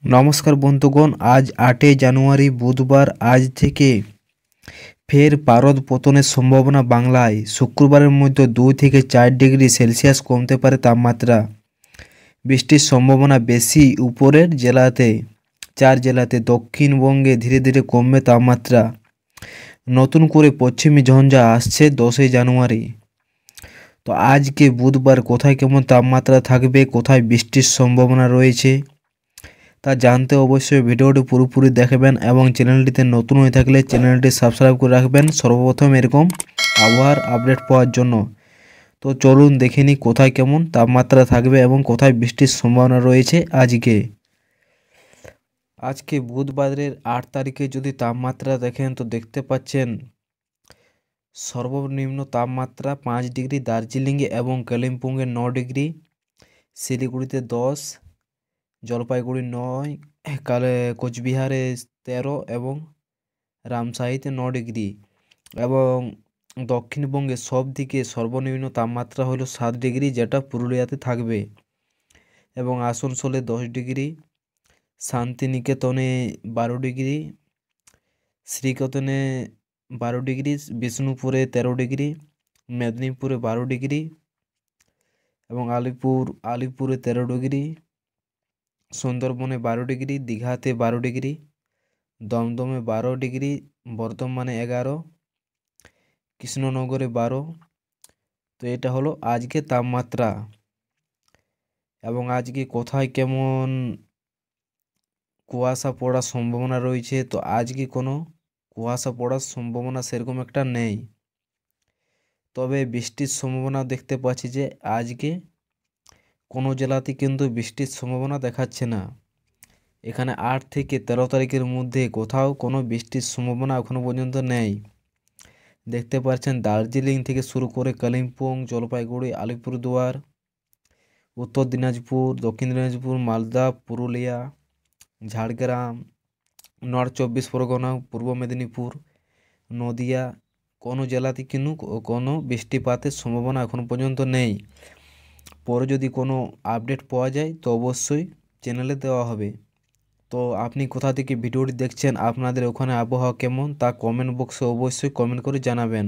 নমস্কার বন্ধুগণ, আজ 8 জানুয়ারি বুধবার। আজ থেকে ফের পারদ পতনের সম্ভাবনা বাংলায়। শুক্রবারের মধ্যে 2 থেকে 4 ডিগ্রি সেলসিয়াস কমতে পারে তাপমাত্রা। বৃষ্টির সম্ভাবনা বেশি উপরের জেলাতে, 4 জেলাতে। দক্ষিণবঙ্গে ধীরে ধীরে কমবে তাপমাত্রা। নতুন করে পশ্চিমী ঝঞ্ঝা আসছে 10 জানুয়ারি। তো আজকে বুধবার কোথায় কেমন তাপমাত্রা থাকবে, কোথায় বৃষ্টির সম্ভাবনা রয়েছে তা জানতে অবশ্যই ভিডিওটি পুরোপুরি দেখবেন এবং চ্যানেলটিতে নতুন হয়ে থাকলে চ্যানেলটি সাবস্ক্রাইব করে রাখবেন সর্বপ্রথম এরকম আবহাওয়ার আপডেট পাওয়ার জন্য। তো চলুন দেখে নিই কোথায় কেমন তাপমাত্রা থাকবে এবং কোথায় বৃষ্টির সম্ভাবনা রয়েছে আজকে বুধবারের 8 তারিখে যদি তাপমাত্রা দেখেন তো দেখতে পাচ্ছেন সর্বনিম্ন তাপমাত্রা 5 ডিগ্রি দার্জিলিংয়ে এবং কালিম্পংয়ে, 9 ডিগ্রি শিলিগুড়িতে, 10 জলপাইগুড়ি, 9 কোচবিহারে, 13 এবং রামশাহীতে 9 ডিগ্রি। এবং দক্ষিণবঙ্গে সব দিকে সর্বনিম্ন তাপমাত্রা হলো 7 ডিগ্রি, যেটা পুরুলিয়াতে থাকবে। এবং আসানসোলে 10 ডিগ্রি, শান্তিনিকেতনে 12 ডিগ্রি, শ্রীকতনে 12 ডিগ্রি, বিষ্ণুপুরে 13 ডিগ্রি, মেদিনীপুরে 12 ডিগ্রি এবং আলিপুরে 13 ডিগ্রি, সুন্দরবনে 12 ডিগ্রি, দীঘাতে 12 ডিগ্রি, দমদমে 12 ডিগ্রি, বর্ধমানে 11, কৃষ্ণনগরে 12। তো এটা হলো আজকে তাপমাত্রা। এবং আজকে কোথায় কেমন কুয়াশা পড়ার সম্ভাবনা রয়েছে, তো আজকে কোনো কুয়াশা পড়ার সম্ভাবনা সেরকম একটা নেই, তবে বৃষ্টির সম্ভাবনা দেখতে পাচ্ছি যে আজকে কোনো জেলাতে কিন্তু বৃষ্টির সম্ভাবনা দেখাচ্ছে না। এখানে 8 থেকে 13 তারিখের মধ্যে কোথাও কোনো বৃষ্টির সম্ভাবনা এখনও পর্যন্ত নেই। দেখতে পাচ্ছেন দার্জিলিং থেকে শুরু করে কালিম্পং, জলপাইগুড়ি, আলিপুরদুয়ার, উত্তর দিনাজপুর, দক্ষিণ দিনাজপুর, মালদা, পুরুলিয়া, ঝাড়গ্রাম, নর্থ 24 পরগনা, পূর্ব মেদিনীপুর, নদিয়া, কোনো জেলাতে কিন্তু কোনো বৃষ্টিপাতের সম্ভাবনা এখনও পর্যন্ত নেই। পরে যদি কোনো আপডেট পাওয়া যায় তো অবশ্যই চ্যানেলে দেওয়া হবে। তো আপনি কোথা থেকে ভিডিওটি দেখছেন, আপনাদের ওখানে আবহাওয়া কেমন তা কমেন্ট বক্সে অবশ্যই কমেন্ট করে জানাবেন।